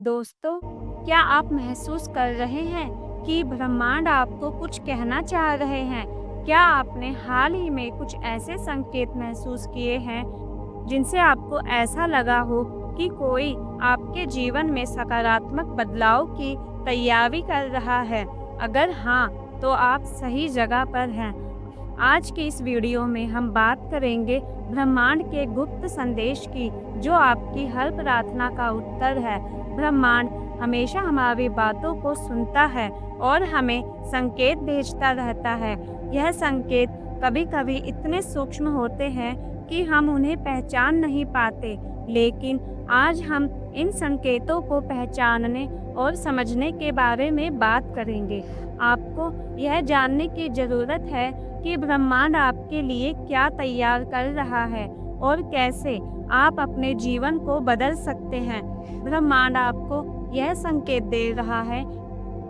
दोस्तों, क्या आप महसूस कर रहे हैं कि ब्रह्मांड आपको कुछ कहना चाह रहे हैं? क्या आपने हाल ही में कुछ ऐसे संकेत महसूस किए हैं जिनसे आपको ऐसा लगा हो कि कोई आपके जीवन में सकारात्मक बदलाव की तैयारी कर रहा है? अगर हाँ, तो आप सही जगह पर हैं। आज की इस वीडियो में हम बात करेंगे ब्रह्मांड के गुप्त संदेश की, जो आपकी हर प्रार्थना का उत्तर है। ब्रह्मांड हमेशा हमारी बातों को सुनता है और हमें संकेत भेजता रहता है। यह संकेत कभी-कभी इतने सूक्ष्म होते हैं कि हम उन्हें पहचान नहीं पाते, लेकिन आज हम इन संकेतों को पहचानने और समझने के बारे में बात करेंगे। आपको यह जानने की ज़रूरत है कि ब्रह्मांड आपके लिए क्या तैयार कर रहा है और कैसे आप अपने जीवन को बदल सकते हैं। ब्रह्मांड आपको यह संकेत दे रहा है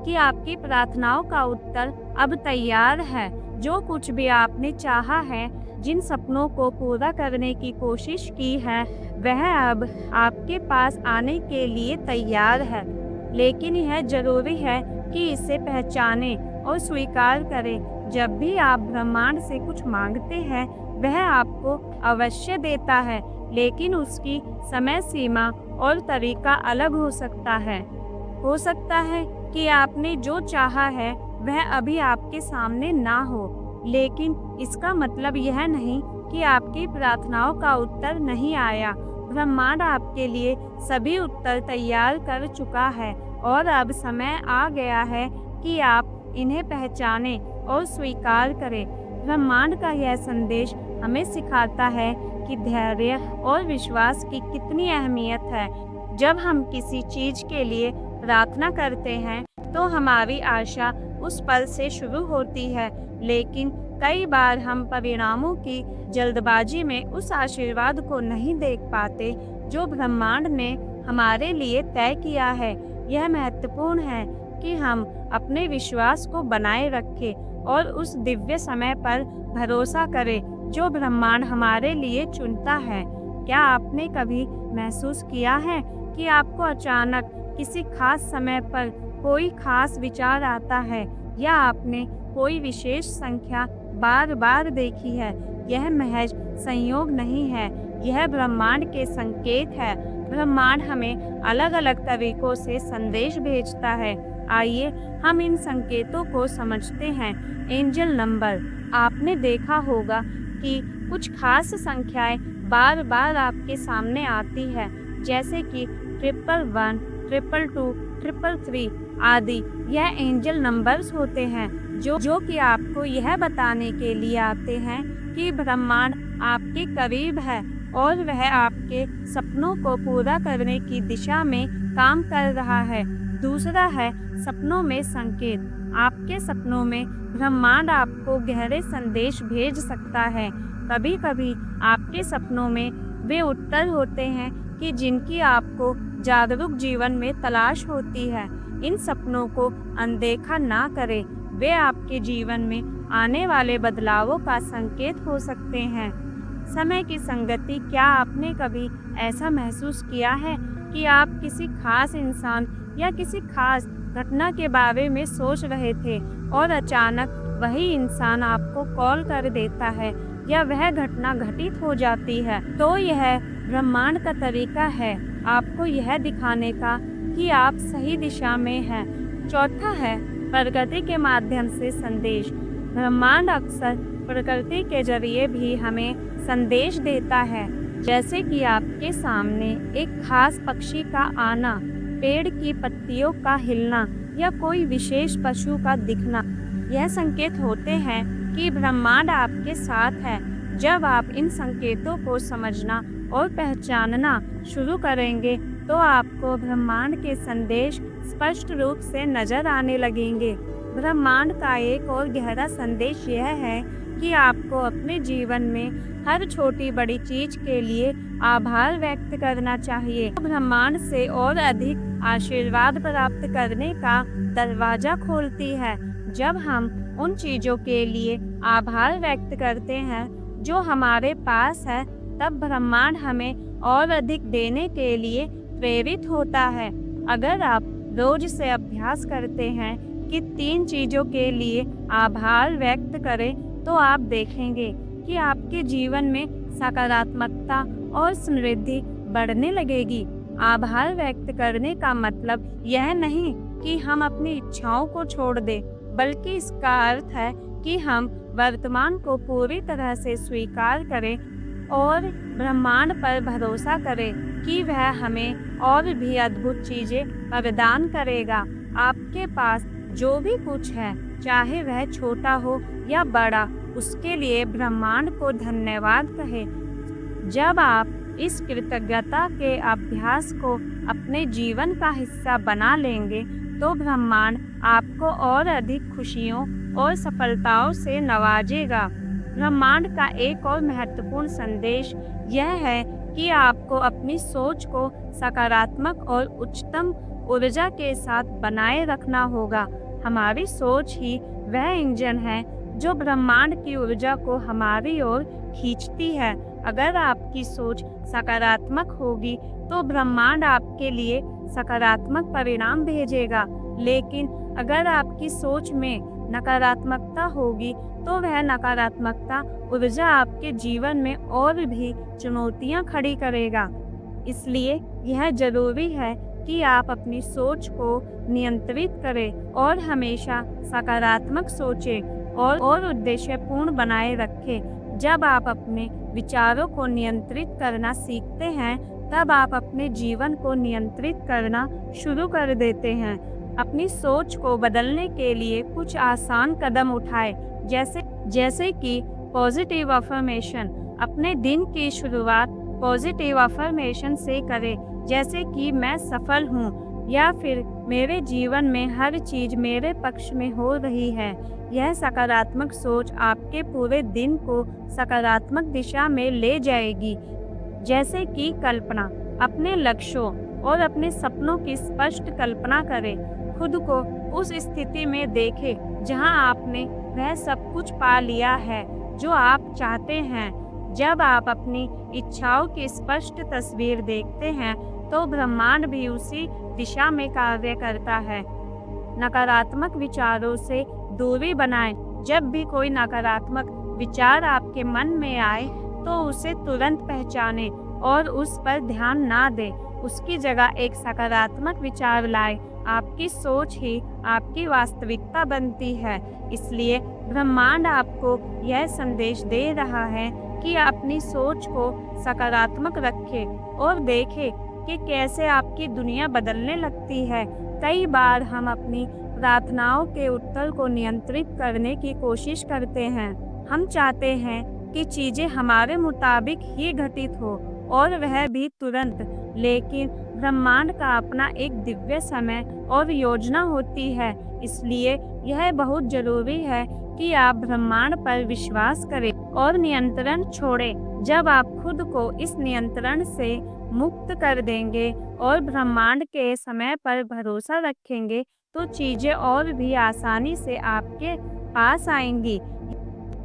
कि आपकी प्रार्थनाओं का उत्तर अब तैयार है। जो कुछ भी आपने चाहा है, जिन सपनों को पूरा करने की कोशिश की है, वह अब आपके पास आने के लिए तैयार है। लेकिन यह ज़रूरी है कि इसे पहचानें और स्वीकार करें। जब भी आप ब्रह्मांड से कुछ मांगते हैं, वह आपको अवश्य देता है, लेकिन उसकी समय सीमा और तरीका अलग हो सकता है। हो सकता है कि आपने जो चाहा है वह अभी आपके सामने ना हो, लेकिन इसका मतलब यह नहीं कि आपकी प्रार्थनाओं का उत्तर नहीं आया। ब्रह्मांड आपके लिए सभी उत्तर तैयार कर चुका है और अब समय आ गया है कि आप इन्हें पहचानें और स्वीकार करें। ब्रह्मांड का यह संदेश हमें सिखाता है कि धैर्य और विश्वास की कितनी अहमियत है। जब हम किसी चीज़ के लिए प्रार्थना करते हैं, तो हमारी आशा उस पल से शुरू होती है, लेकिन कई बार हम परिणामों की जल्दबाजी में उस आशीर्वाद को नहीं देख पाते जो ब्रह्मांड ने हमारे लिए तय किया है। यह महत्वपूर्ण है कि हम अपने विश्वास को बनाए रखें और उस दिव्य समय पर भरोसा करें जो ब्रह्मांड हमारे लिए चुनता है। क्या आपने कभी महसूस किया है कि आपको अचानक किसी खास समय पर कोई खास विचार आता है, या आपने कोई विशेष संख्या बार-बार देखी है? यह महज संयोग नहीं है, यह ब्रह्मांड के संकेत है। ब्रह्मांड हमें अलग-अलग तरीकों से संदेश भेजता है। आइए हम इन संकेतों को समझते हैं। Angel number. आपने देखा होगा कि कुछ खास संख्याएं बार-बार आपके सामने आती है, जैसे कि 111, 222, 333 आदि। यह एंजल नंबर्स होते हैं जो कि आपको यह बताने के लिए आते हैं कि ब्रह्मांड आपके करीब है और वह आपके सपनों को पूरा करने की दिशा में काम कर रहा है। दूसरा है सपनों में संकेत। आपके सपनों में ब्रह्मांड आपको गहरे संदेश भेज सकता है। कभी-कभी आपके सपनों में वे उत्तर होते हैं कि जिनकी आपको जागरूक जीवन में तलाश होती है। इन सपनों को अनदेखा ना करें, वे आपके जीवन में आने वाले बदलावों का संकेत हो सकते हैं। समय की संगति। क्या आपने कभी ऐसा महसूस किया है कि आप किसी खास इंसान या किसी खास घटना के बारे में सोच रहे थे और अचानक वही इंसान आपको कॉल कर देता है या वह घटना घटित हो जाती है? तो यह ब्रह्मांड का तरीका है आपको यह दिखाने का कि आप सही दिशा में हैं। चौथा है प्रकृति के माध्यम से संदेश। ब्रह्मांड अक्सर प्रकृति के जरिए भी हमें संदेश देता है, जैसे कि आपके सामने एक खास पक्षी का आना, पेड़ की पत्तियों का हिलना या कोई विशेष पशु का दिखना। यह संकेत होते हैं कि ब्रह्मांड आपके साथ है। जब आप इन संकेतों को समझना और पहचानना शुरू करेंगे, तो आपको ब्रह्मांड के संदेश स्पष्ट रूप से नजर आने लगेंगे। ब्रह्मांड का एक और गहरा संदेश यह है कि आपको अपने जीवन में हर छोटी बड़ी चीज के लिए आभार व्यक्त करना चाहिए। ब्रह्मांड से और अधिक आशीर्वाद प्राप्त करने का दरवाजा खोलती है। जब हम उन चीजों के लिए आभार व्यक्त करते हैं जो हमारे पास है, तब ब्रह्मांड हमें और अधिक देने के लिए प्रेरित होता है। अगर आप रोज से अभ्यास करते हैं कि 3 चीज़ों के लिए आभार व्यक्त करें, तो आप देखेंगे कि आपके जीवन में सकारात्मकता और समृद्धि बढ़ने लगेगी। आभार व्यक्त करने का मतलब यह नहीं कि हम अपनी इच्छाओं को छोड़ दें, बल्कि इसका अर्थ है कि हम वर्तमान को पूरी तरह से स्वीकार करें और ब्रह्मांड पर भरोसा करें कि वह हमें और भी अद्भुत चीज़ें प्रदान करेगा। आपके पास जो भी कुछ है, चाहे वह छोटा हो या बड़ा, उसके लिए ब्रह्मांड को धन्यवाद कहें। जब आप इस कृतज्ञता के अभ्यास को अपने जीवन का हिस्सा बना लेंगे, तो ब्रह्मांड आपको और अधिक खुशियों और सफलताओं से नवाजेगा। ब्रह्मांड का एक और महत्वपूर्ण संदेश यह है कि आपको अपनी सोच को सकारात्मक और उच्चतम ऊर्जा के साथ बनाए रखना होगा। हमारी सोच ही वह इंजन है जो ब्रह्मांड की ऊर्जा को हमारी ओर खींचती है। अगर आपकी सोच सकारात्मक होगी, तो ब्रह्मांड आपके लिए सकारात्मक परिणाम भेजेगा। लेकिन अगर आपकी सोच में नकारात्मकता होगी, तो वह नकारात्मकता ऊर्जा आपके जीवन में और भी चुनौतियां खड़ी करेगा। इसलिए यह जरूरी है कि आप अपनी सोच को नियंत्रित करें और हमेशा सकारात्मक सोचें और उद्देश्यपूर्ण बनाए रखें। जब आप अपने विचारों को नियंत्रित करना सीखते हैं, तब आप अपने जीवन को नियंत्रित करना शुरू कर देते हैं। अपनी सोच को बदलने के लिए कुछ आसान कदम उठाएं, जैसे कि पॉजिटिव अफर्मेशन। अपने दिन की शुरुआत पॉजिटिव अफर्मेशन से करें, जैसे कि मैं सफल हूँ या फिर मेरे जीवन में हर चीज़ मेरे पक्ष में हो रही है। यह सकारात्मक सोच आपके पूरे दिन को सकारात्मक दिशा में ले जाएगी। जैसे कि कल्पना, अपने लक्ष्यों और अपने सपनों की स्पष्ट कल्पना करें। खुद को उस स्थिति में देखें जहां आपने वह सब कुछ पा लिया है जो आप चाहते हैं। जब आप अपनी इच्छाओं की स्पष्ट तस्वीर देखते हैं, तो ब्रह्मांड भी उसी दिशा में कार्य करता है। नकारात्मक विचारों से दूरी बनाएं। जब भी कोई नकारात्मक विचार आपके मन में आए, तो उसे तुरंत पहचानें और उस पर ध्यान ना दें। उसकी जगह एक सकारात्मक विचार लाएं। आपकी सोच ही आपकी वास्तविकता बनती है। इसलिए ब्रह्मांड आपको यह संदेश दे रहा है कि अपनी सोच को सकारात्मक रखें और देखें कि कैसे आपकी दुनिया बदलने लगती है। कई बार हम अपनी प्रार्थनाओं के उत्तर को नियंत्रित करने की कोशिश करते हैं। हम चाहते हैं कि चीज़ें हमारे मुताबिक ही घटित हो, और वह भी तुरंत। लेकिन ब्रह्मांड का अपना एक दिव्य समय और योजना होती है। इसलिए यह बहुत जरूरी है कि आप ब्रह्मांड पर विश्वास करें और नियंत्रण छोड़ें। जब आप खुद को इस नियंत्रण से मुक्त कर देंगे और ब्रह्मांड के समय पर भरोसा रखेंगे, तो चीज़ें और भी आसानी से आपके पास आएंगी।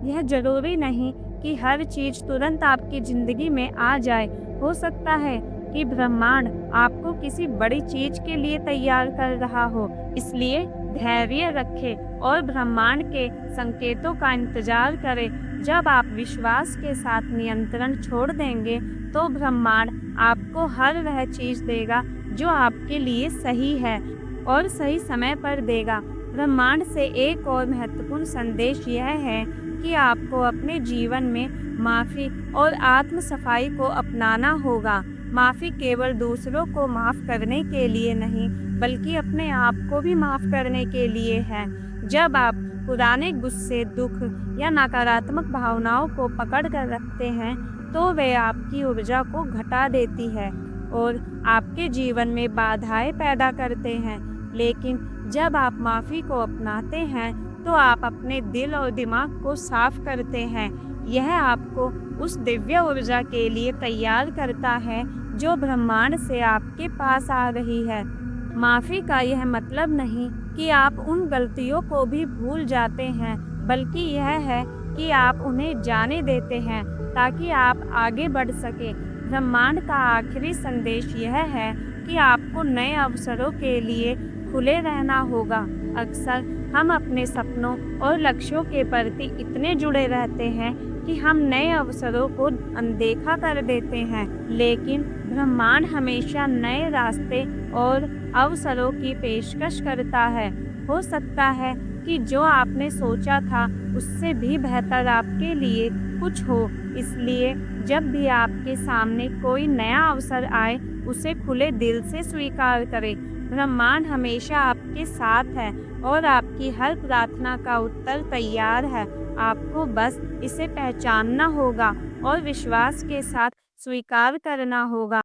यह जरूरी नहीं कि हर चीज़ तुरंत आपकी ज़िंदगी में आ जाए। हो सकता है कि ब्रह्मांड आपको किसी बड़ी चीज़ के लिए तैयार कर रहा हो। इसलिए धैर्य रखें और ब्रह्मांड के संकेतों का इंतजार करें। जब आप विश्वास के साथ नियंत्रण छोड़ देंगे, तो ब्रह्मांड आपको हर वह चीज़ देगा जो आपके लिए सही है और सही समय पर देगा। ब्रह्मांड से एक और महत्वपूर्ण संदेश यह है कि आपको अपने जीवन में माफ़ी और आत्म सफाई को अपनाना होगा। माफ़ी केवल दूसरों को माफ़ करने के लिए नहीं, बल्कि अपने आप को भी माफ़ करने के लिए है। जब आप पुराने गुस्से, दुख या नकारात्मक भावनाओं को पकड़ कर रखते हैं, तो वे आपकी ऊर्जा को घटा देती है और आपके जीवन में बाधाएं पैदा करते हैं। लेकिन जब आप माफ़ी को अपनाते हैं, तो आप अपने दिल और दिमाग को साफ करते हैं। यह आपको उस दिव्य ऊर्जा के लिए तैयार करता है जो ब्रह्मांड से आपके पास आ रही है। माफ़ी का यह मतलब नहीं कि आप उन गलतियों को भी भूल जाते हैं, बल्कि यह है कि आप उन्हें जाने देते हैं ताकि आप आगे बढ़ सकें। ब्रह्मांड का आखिरी संदेश यह है क्योंकि आपको नए अवसरों के लिए खुले रहना होगा। अक्सर हम अपने सपनों और लक्ष्यों के प्रति इतने जुड़े रहते हैं कि हम नए अवसरों को अनदेखा कर देते हैं, लेकिन ब्रह्मांड हमेशा नए रास्ते और अवसरों की पेशकश करता है। हो सकता है कि जो आपने सोचा था उससे भी बेहतर आपके लिए कुछ हो, इसलिए जब भी आपके सामने कोई नया अवसर आए, उसे खुले दिल से स्वीकार करें। ब्रह्मांड हमेशा आपके साथ है और आपकी हर प्रार्थना का उत्तर तैयार है। आपको बस इसे पहचानना होगा और विश्वास के साथ स्वीकार करना होगा।